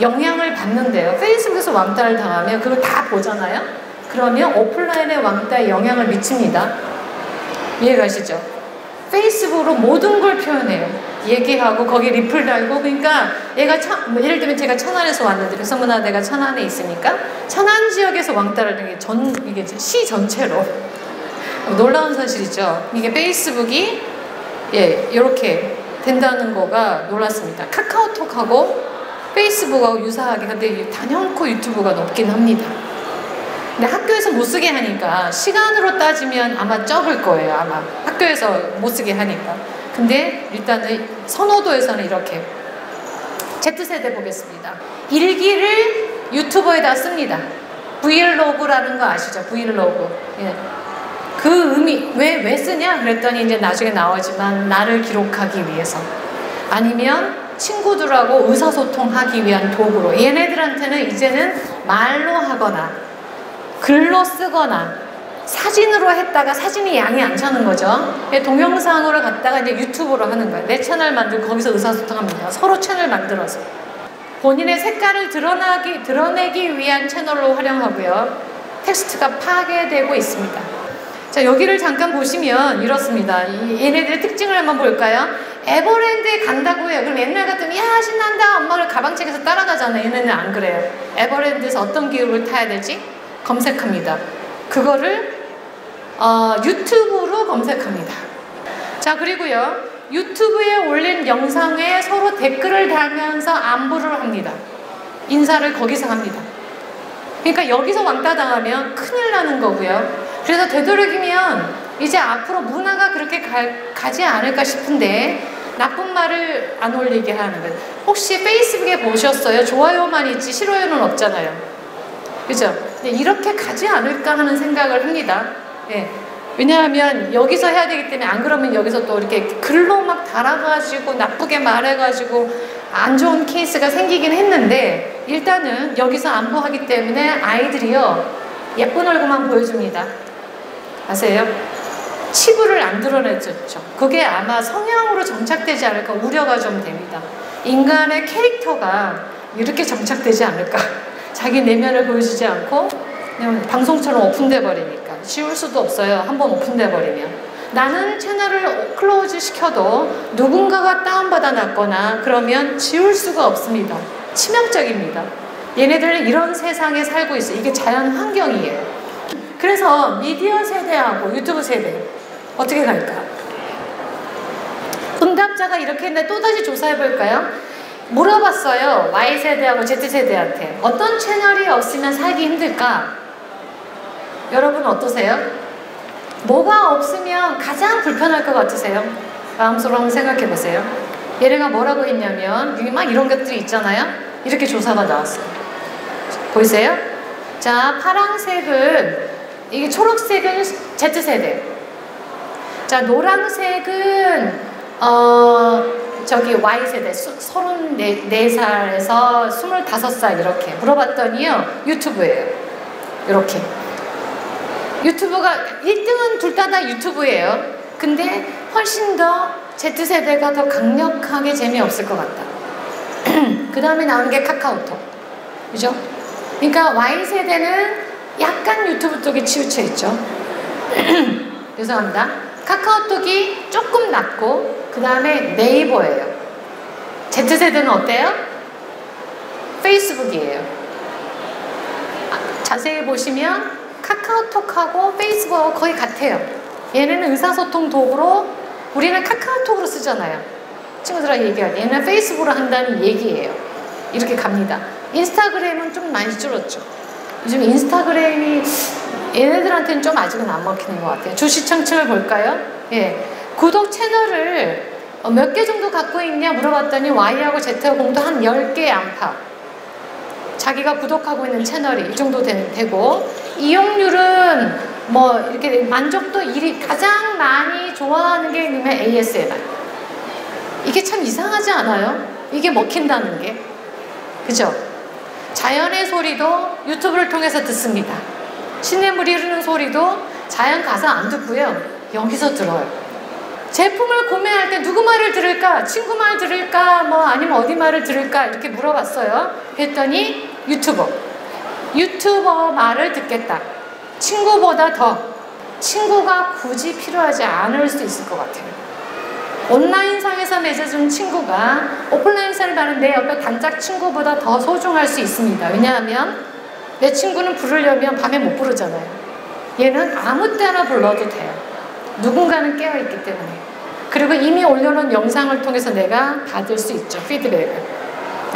A: 영향을 받는데요. 페이스북에서 왕따를 당하면 그걸 다 보잖아요. 그러면 오프라인의 왕따에 영향을 미칩니다. 이해가시죠? 페이스북으로 모든 걸 표현해요. 얘기하고 거기 리플 달고. 그러니까 얘가 예를 들면 제가 천안에서 왔는데 성문화대가 천안에 있으니까 천안 지역에서 왕따를 하는 게 이게 시 전체로 놀라운 사실이죠. 이게 페이스북이 이렇게 된다는 거가 놀랐습니다. 카카오톡하고 페이스북하고 유사하게 근데 단연코 유튜브가 높긴 합니다. 근데 학교에서 못 쓰게 하니까 시간으로 따지면 아마 적을 거예요. 아마 학교에서 못 쓰게 하니까. 근데 일단은 선호도에서는 이렇게 Z세대 보겠습니다. 일기를 유튜버에다 씁니다. 브이로그라는 거 아시죠? 브이로그. 예. 그 의미 왜 쓰냐? 그랬더니 이제 나중에 나오지만 나를 기록하기 위해서 아니면 친구들하고 의사소통하기 위한 도구로. 얘네들한테는 이제는 말로 하거나 글로 쓰거나 사진으로 했다가 사진이 양이 안 차는 거죠. 동영상으로 갔다가 이제 유튜브로 하는 거예요. 내 채널 만들고 거기서 의사소통합니다. 서로 채널 만들어서 본인의 색깔을 드러내기 위한 채널로 활용하고요. 텍스트가 파괴되고 있습니다. 자, 여기를 잠깐 보시면 이렇습니다. 얘네들의 특징을 한번 볼까요? 에버랜드에 간다고 해요. 그럼 옛날 같으면 야 신난다 엄마를 가방책에서 따라가잖아요. 얘네는 안 그래요. 에버랜드에서 어떤 기록을 타야 되지? 검색합니다. 그거를 유튜브로 검색합니다. 자, 그리고요 유튜브에 올린 영상에 서로 댓글을 달면서 안부를 합니다. 인사를 거기서 합니다. 그러니까 여기서 왕따 당하면 큰일 나는 거고요. 그래서 되도록이면 이제 앞으로 문화가 그렇게 가지 않을까 싶은데 나쁜 말을 안 올리게 하는 거예요. 혹시 페이스북에 보셨어요? 좋아요만 있지 싫어요는 없잖아요. 그죠? 이렇게 가지 않을까 하는 생각을 합니다. 예. 왜냐하면 여기서 해야 되기 때문에 안 그러면 여기서 또 이렇게 글로 막 달아가지고 나쁘게 말해가지고 안 좋은 케이스가 생기긴 했는데 일단은 여기서 안보하기 때문에 아이들이요 예쁜 얼굴만 보여줍니다. 아세요? 치부를 안 드러내줬죠. 그게 아마 성향으로 정착되지 않을까 우려가 좀 됩니다. 인간의 캐릭터가 이렇게 정착되지 않을까. 자기 내면을 보여주지 않고 그냥 방송처럼 오픈돼 버리니까 지울 수도 없어요. 한번 오픈돼 버리면. 나는 채널을 클로즈 시켜도 누군가가 다운받아 놨거나 그러면 지울 수가 없습니다. 치명적입니다. 얘네들은 이런 세상에 살고 있어요. 이게 자연 환경이에요. 그래서 미디어 세대하고 유튜브 세대 어떻게 갈까? 응답자가 이렇게 했는데 또다시 조사해 볼까요? 물어봤어요. Y세대하고 Z세대한테. 어떤 채널이 없으면 살기 힘들까? 여러분 어떠세요? 뭐가 없으면 가장 불편할 것 같으세요? 마음속으로 한번 생각해 보세요. 얘네가 뭐라고 했냐면, 여기 막 이런 것들이 있잖아요. 이렇게 조사가 나왔어요. 보이세요? 자, 파란색은, 이게 초록색은 Z세대. 자, 노란색은, 저기 Y세대, 34살에서 25살 이렇게 물어봤더니요, 유튜브예요. 이렇게. 유튜브가 1등은 둘 다 유튜브예요. 근데 훨씬 더 Z세대가 더 강력하게 재미없을 것 같다. 그 다음에 나오는 게 카카오톡. 그죠? 그러니까 Y세대는 약간 유튜브 쪽에 치우쳐 있죠. 죄송합니다. 카카오톡이 조금 낮고 그 다음에 네이버예요. Z세대는 어때요? 페이스북이에요. 자세히 보시면 카카오톡하고 페이스북하고 거의 같아요. 얘네는 의사소통 도구로, 우리는 카카오톡으로 쓰잖아요. 친구들하고 얘기할 때 얘는 페이스북으로 한다는 얘기예요. 이렇게 갑니다. 인스타그램은 좀 많이 줄었죠. 요즘 인스타그램이 얘네들한테는 좀 아직은 안 먹히는 것 같아요. 주시청층을 볼까요? 예, 구독 채널을 몇 개 정도 갖고 있냐 물어봤더니 Y하고 Z하고 공도 한 10개 안팎. 자기가 구독하고 있는 채널이 이 정도 되고, 이용률은 뭐 이렇게 만족도 1위, 가장 많이 좋아하는 게 있으면 ASMR. 이게 참 이상하지 않아요? 이게 먹힌다는 게. 그죠? 자연의 소리도 유튜브를 통해서 듣습니다. 시냇물이 흐르는 소리도 자연 가사 안 듣고요, 여기서 들어요. 제품을 구매할 때 누구 말을 들을까? 친구 말 들을까? 뭐 아니면 어디 말을 들을까? 이렇게 물어봤어요. 했더니 유튜버 말을 듣겠다. 친구보다 더. 친구가 굳이 필요하지 않을 수 있을 것 같아요. 온라인상에서 맺어준 친구가 오프라인상을 가는 내 옆에 단짝 친구보다 더 소중할 수 있습니다. 왜냐하면 내 친구는 부르려면 밤에 못 부르잖아요. 얘는 아무 때나 불러도 돼요. 누군가는 깨어있기 때문에. 그리고 이미 올려놓은 영상을 통해서 내가 받을 수 있죠. 피드백을.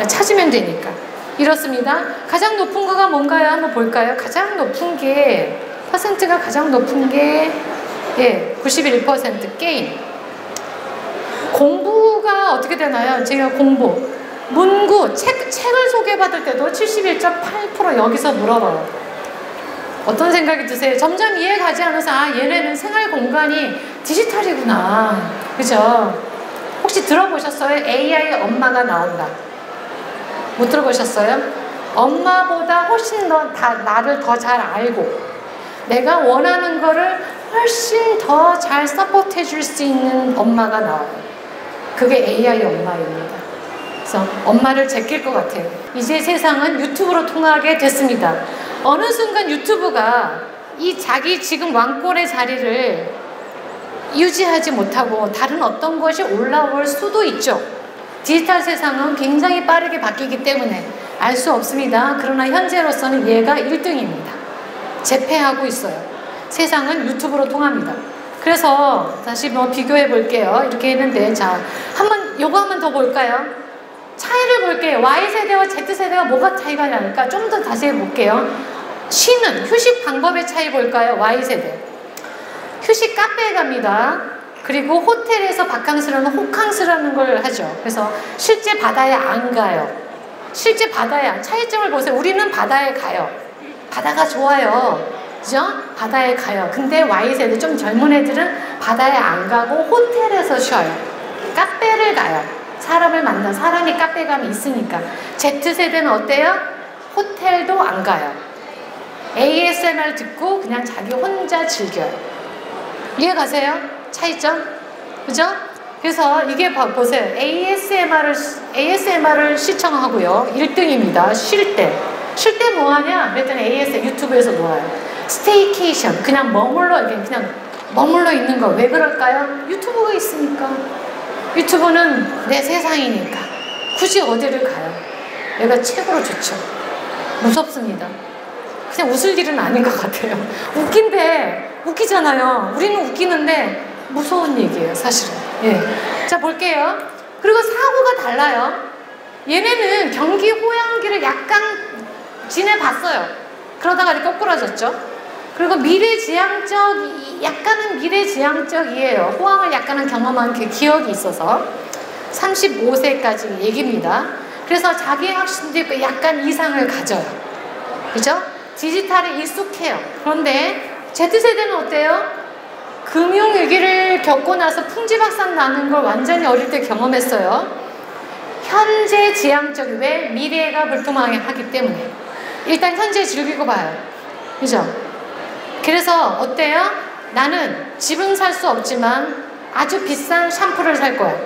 A: 찾으면 되니까. 이렇습니다. 가장 높은 거가 뭔가요? 한번 볼까요? 가장 높은 게, 퍼센트가 가장 높은 게, 예, 91% 게임. 공부가 어떻게 되나요? 제가 공부. 문구, 책을 소개받을 때도 71.8% 여기서 물어봐요. 어떤 생각이 드세요? 점점 이해가지 않아서, 아, 얘네는 생활 공간이 디지털이구나. 그죠? 혹시 들어보셨어요? AI 엄마가 나온다. 못 들어보셨어요? 엄마보다 훨씬 더 나를 더 잘 알고 내가 원하는 거를 훨씬 더 잘 서포트 해줄 수 있는 엄마가 나와요. 그게 AI 엄마입니다. 그래서 엄마를 제낄 것 같아요. 이제 세상은 유튜브로 통하게 됐습니다. 어느 순간 유튜브가 이 자기 지금 왕권의 자리를 유지하지 못하고 다른 어떤 것이 올라올 수도 있죠. 디지털 세상은 굉장히 빠르게 바뀌기 때문에 알 수 없습니다. 그러나 현재로서는 얘가 1등입니다. 제패하고 있어요. 세상은 유튜브로 통합니다. 그래서 다시 뭐 비교해 볼게요. 이렇게 했는데, 자, 요거 한번 더 볼까요? 차이를 볼게요. Y세대와 Z세대가 뭐가 차이가 날까? 좀 더 다시 해볼게요. 쉬는, 휴식 방법의 차이 볼까요? Y세대. 휴식 카페에 갑니다. 그리고 호텔에서 바캉스라는 호캉스라는 걸 하죠. 그래서 실제 바다에 안 가요. 실제 바다에, 차이점을 보세요. 우리는 바다에 가요. 바다가 좋아요. 그죠? 바다에 가요. 근데 Y세대 좀 젊은 애들은 바다에 안 가고 호텔에서 쉬어요. 카페를 가요. 사람을 만나, 사람이 카페 가면 있으니까. Z세대는 어때요? 호텔도 안 가요. ASMR 듣고 그냥 자기 혼자 즐겨요. 이해 가세요? 차이점? 그죠? 그래서 이게 보세요. ASMR을 시청하고요. 1등입니다. 쉴 때. 쉴 때 뭐하냐? 그랬더니 ASMR 유튜브에서 놓아요. 스테이케이션. 그냥 머물러 있는 거. 왜 그럴까요? 유튜브가 있으니까. 유튜브는 내 세상이니까. 굳이 어디를 가요? 얘가 최고로 좋죠. 무섭습니다. 그냥 웃을 일은 아닌 것 같아요. 웃기잖아요. 우리는 웃기는데 무서운 얘기예요, 사실은. 예. 자, 볼게요. 그리고 사고가 달라요. 얘네는 경기 호황기를 약간 지내봤어요. 그러다가 이렇게 꼬꾸라졌죠. 그리고 미래지향적, 약간은 미래지향적이에요. 호황을 약간은 경험한 그 기억이 있어서 35세까지 얘기입니다. 그래서 자기 확신도 있고 약간 이상을 가져요. 그죠? 디지털에 익숙해요. 그런데 Z세대는 어때요? 금융위기를 겪고 나서 풍지박산 나는 걸 완전히 어릴 때 경험했어요. 현재 지향적이 왜? 미래가 불투명하기 때문에. 일단 현재 즐기고 봐요. 그죠? 그래서 어때요? 나는 집은 살 수 없지만 아주 비싼 샴푸를 살 거야.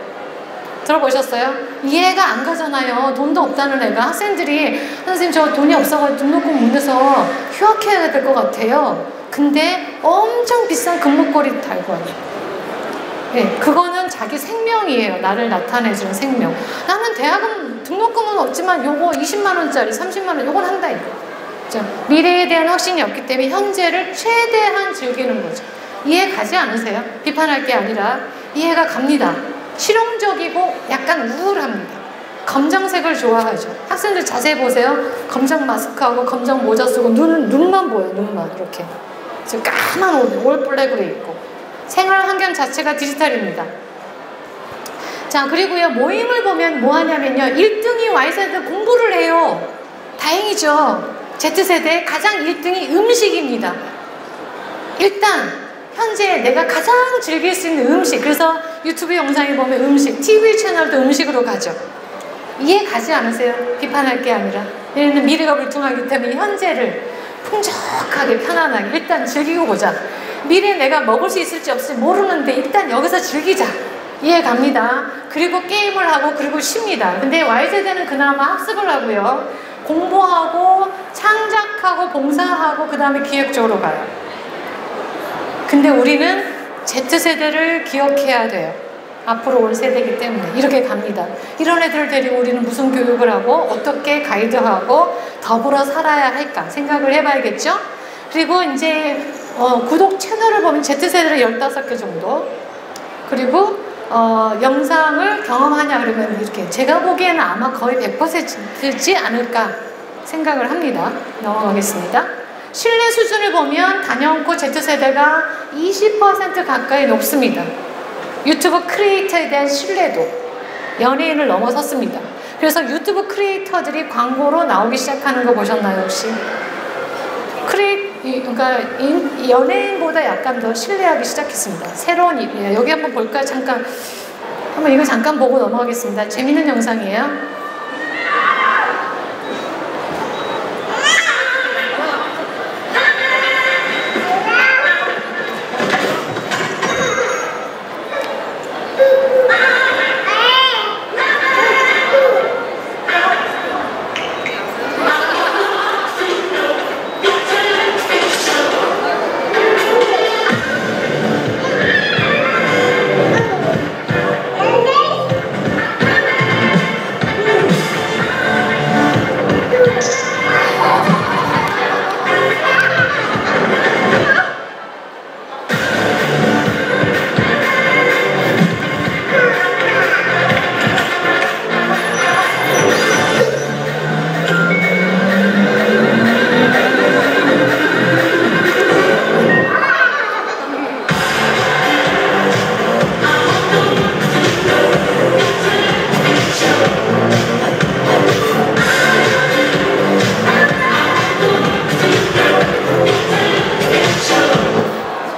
A: 들어보셨어요? 이해가 안 가잖아요. 돈도 없다는 애가. 학생들이 선생님 저 돈이 없어가지고 등록금 못 내서 휴학해야 될 것 같아요. 근데 엄청 비싼 금목걸이 달고 와요. 네, 그거는 자기 생명이에요. 나를 나타내주는 생명. 나는 대학은 등록금은 없지만 요거 20만원짜리 30만원 요건 한다 이거. 그렇죠? 미래에 대한 확신이 없기 때문에 현재를 최대한 즐기는 거죠. 이해 가지 않으세요? 비판할 게 아니라 이해가 갑니다. 실용적이고 약간 우울합니다. 검정색을 좋아하죠. 학생들 자세히 보세요. 검정 마스크하고 검정 모자 쓰고 눈만 보여요. 눈만 이렇게. 지금 까만 옷, 올블랙으로 입고. 생활 환경 자체가 디지털입니다. 자, 그리고요, 모임을 보면 뭐 하냐면요, 1등이 Y세대 공부를 해요. 다행이죠. Z세대 가장 1등이 음식입니다. 일단 현재 내가 가장 즐길 수 있는 음식, 그래서 유튜브 영상에 보면 음식, TV 채널도 음식으로 가죠. 이해 가지 않으세요? 비판할 게 아니라. 얘는 미래가 불투명하기 때문에 현재를 풍족하게 편안하게 일단 즐기고 보자. 미래에 내가 먹을 수 있을지 없을지 모르는데 일단 여기서 즐기자. 이해 갑니다. 그리고 게임을 하고 그리고 쉽니다. 근데 Y세대는 그나마 학습을 하고요, 공부하고 창작하고 봉사하고 그 다음에 기획적으로 가요. 근데 우리는 Z세대를 기억해야 돼요. 앞으로 올 세대이기 때문에 이렇게 갑니다. 이런 애들을 데리고 우리는 무슨 교육을 하고 어떻게 가이드하고 더불어 살아야 할까 생각을 해봐야겠죠. 그리고 이제 구독 채널을 보면 Z세대를 15개 정도, 그리고 영상을 경험하냐 그러면 이렇게 제가 보기에는 아마 거의 100%지 않을까 생각을 합니다. 넘어가겠습니다. 신뢰 수준을 보면 단연코 Z세대가 20% 가까이 높습니다. 유튜브 크리에이터에 대한 신뢰도 연예인을 넘어섰습니다. 그래서 유튜브 크리에이터들이 광고로 나오기 시작하는 거 보셨나요 혹시? 그러니까 연예인보다 약간 더 신뢰하기 시작했습니다. 새로운 일이에요. 여기 한번 볼까요? 잠깐 한번 이거 잠깐 보고 넘어가겠습니다. 재밌는 영상이에요.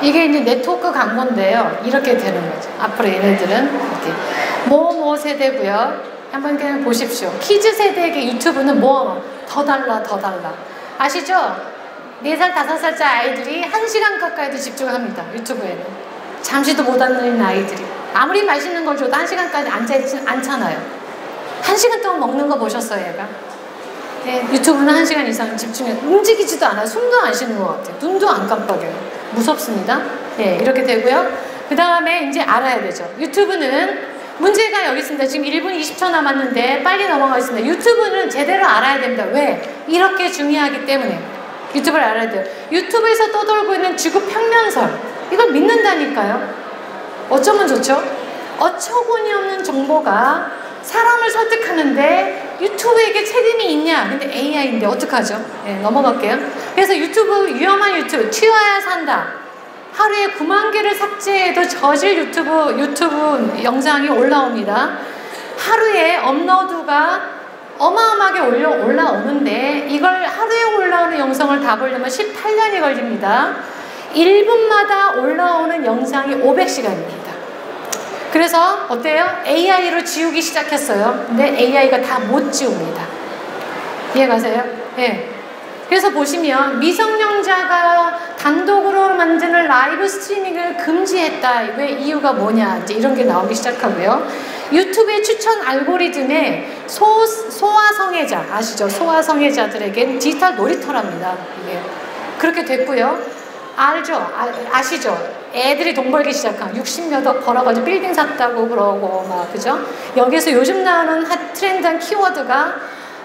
A: 이게 이제 네트워크 광고인데요. 이렇게 되는 거죠. 앞으로 얘네들은 이렇게 뭐 세대고요. 한번 그냥 보십시오. 키즈 세대에게 유튜브는 뭐 더 달라 더 달라. 아시죠? 4살 5살짜리 아이들이 1시간 가까이도 집중합니다. 유튜브에는. 잠시도 못 앉는 아이들이. 아무리 맛있는 걸 줘도 1시간까지 앉아있진 않잖아요. 1시간 동안 먹는 거 보셨어요, 얘가? 네, 유튜브는 1시간 이상 집중해. 움직이지도 않아요. 숨도 안 쉬는 것 같아요. 눈도 안 깜빡여요. 무섭습니다. 네, 이렇게 되고요. 그 다음에 이제 알아야 되죠. 유튜브는 문제가 여기 있습니다. 지금 1분 20초 남았는데 빨리 넘어가겠습니다. 유튜브는 제대로 알아야 됩니다. 왜? 이렇게 중요하기 때문에 유튜브를 알아야 돼요. 유튜브에서 떠돌고 있는 지구 평면설, 이걸 믿는다니까요. 어쩌면 좋죠? 어처구니 없는 정보가 사람을 설득하는데 유튜브에게 책임이 있냐? 근데 AI인데 어떡하죠? 네, 넘어갈게요. 그래서 유튜브, 위험한 유튜브, 튀어야 산다. 하루에 9만 개를 삭제해도 저질 유튜브 영상이 올라옵니다. 하루에 업로드가 어마어마하게 올라오는데 이걸 하루에 올라오는 영상을 다 보려면 18년이 걸립니다. 1분마다 올라오는 영상이 500시간입니다. 그래서 어때요? AI로 지우기 시작했어요. 근데 AI가 다 못 지웁니다. 이해가세요? 네. 그래서 보시면 미성년자가 단독으로 만드는 라이브 스트리밍을 금지했다. 왜 이유가 뭐냐? 이제 이런 게 나오기 시작하고요. 유튜브의 추천 알고리즘에 소아성애자 아시죠? 소아성애자들에겐 디지털 놀이터랍니다. 이게 그렇게 됐고요. 아시죠? 애들이 돈 벌기 시작한 60몇 억 벌어가지고 빌딩 샀다고 그러고 막 그죠? 여기서 요즘 나오는 트렌드한 키워드가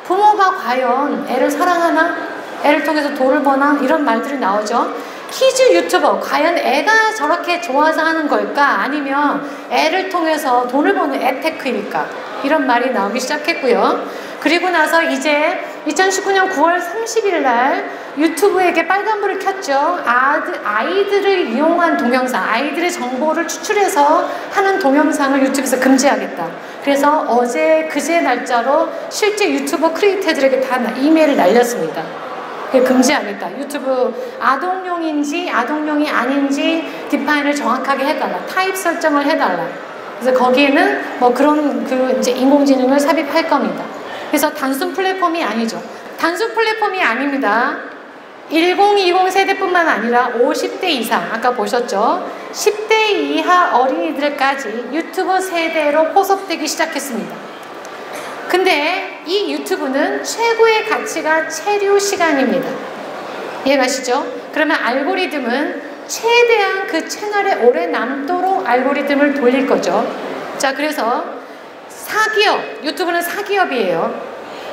A: 부모가 과연 애를 사랑하나? 애를 통해서 돈을 버나? 이런 말들이 나오죠. 키즈 유튜버, 과연 애가 저렇게 좋아서 하는 걸까? 아니면 애를 통해서 돈을 버는 애테크일까? 이런 말이 나오기 시작했고요. 그리고 나서 이제 2019년 9월 30일 날 유튜브에게 빨간불을 켰죠. 아이들을 이용한 동영상, 아이들의 정보를 추출해서 하는 동영상을 유튜브에서 금지하겠다. 그래서 그제 날짜로 실제 유튜버 크리에이터들에게 다 이메일을 날렸습니다. 금지하겠다. 유튜브 아동용인지 아동용이 아닌지 디파인을 정확하게 해달라. 타입 설정을 해달라. 그래서 거기에는 뭐 그런 이제 인공지능을 삽입할 겁니다. 그래서 단순 플랫폼이 아니죠. 단순 플랫폼이 아닙니다. 1020 세대뿐만 아니라 50대 이상, 아까 보셨죠? 10대 이하 어린이들까지 유튜브 세대로 포섭되기 시작했습니다. 근데 이 유튜브는 최고의 가치가 체류 시간입니다. 이해가시죠? 그러면 알고리즘은 최대한 그 채널에 오래 남도록 알고리즘을 돌릴 거죠. 자, 그래서 유튜브는 사기업이에요.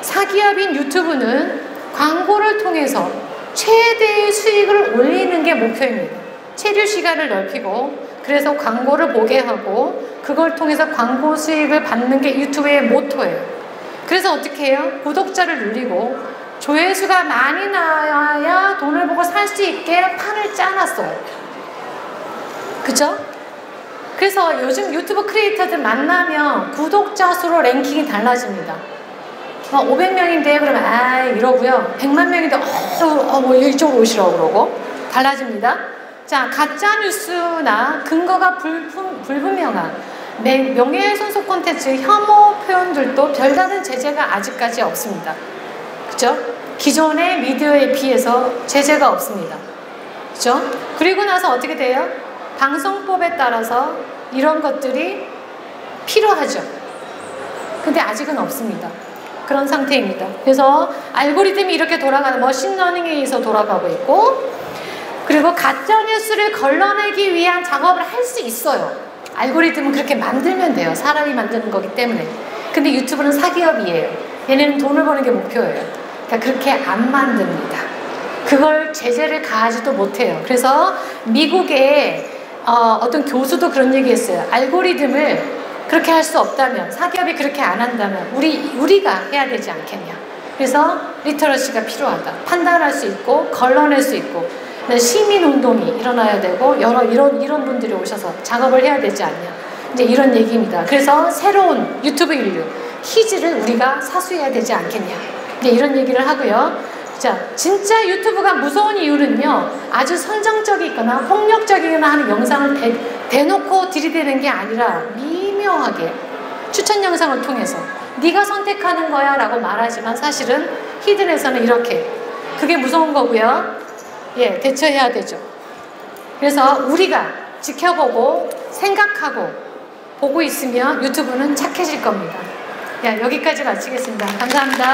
A: 사기업인 유튜브는 광고를 통해서 최대의 수익을 올리는 게 목표입니다. 체류 시간을 넓히고 그래서 광고를 보게 하고 그걸 통해서 광고 수익을 받는 게 유튜브의 모토예요. 그래서 어떻게 해요? 구독자를 늘리고 조회수가 많이 나와야 돈을 보고 살 수 있게 판을 짜놨어요. 그죠? 그래서 요즘 유튜브 크리에이터들 만나면 구독자 수로 랭킹이 달라집니다. 500명인데 그러면 이러고요. 100만 명인데 뭐 이쪽으로 오시라고 그러고 달라집니다. 자, 가짜 뉴스나 근거가 불분명한 명예훼손소 콘텐츠 혐오 표현들도 별다른 제재가 아직까지 없습니다. 그죠? 기존의 미디어에 비해서 제재가 없습니다. 그죠? 그리고 나서 어떻게 돼요? 방송법에 따라서 이런 것들이 필요하죠. 근데 아직은 없습니다. 그런 상태입니다. 그래서 알고리즘이 이렇게 돌아가는 머신러닝에 의해서 돌아가고 있고 그리고 가짜뉴스를 걸러내기 위한 작업을 할 수 있어요. 알고리즘은 그렇게 만들면 돼요. 사람이 만드는 거기 때문에. 근데 유튜브는 사기업이에요. 얘네는 돈을 버는 게 목표예요. 그러니까 그렇게 안 만듭니다. 그걸 제재를 가하지도 못해요. 그래서 미국의 어떤 교수도 그런 얘기 했어요. 알고리즘을 그렇게 할 수 없다면, 사기업이 그렇게 안 한다면 우리가 해야 되지 않겠냐. 그래서 리터러시가 필요하다. 판단할 수 있고 걸러낼 수 있고 시민운동이 일어나야 되고 이런 분들이 오셔서 작업을 해야 되지 않냐. 이제 이런 얘기입니다. 그래서 새로운 유튜브 인류 키즈를 우리가 사수해야 되지 않겠냐. 이제 이런 얘기를 하고요. 자, 진짜 유튜브가 무서운 이유는요, 아주 선정적이거나 폭력적이거나 하는 영상을 대놓고 들이대는 게 아니라 미묘하게 추천 영상을 통해서 네가 선택하는 거야 라고 말하지만 사실은 히든에서는 이렇게, 그게 무서운 거고요. 예, 대처해야 되죠. 그래서 우리가 지켜보고 생각하고 보고 있으면 유튜브는 착해질 겁니다. 야, 여기까지 마치겠습니다. 감사합니다.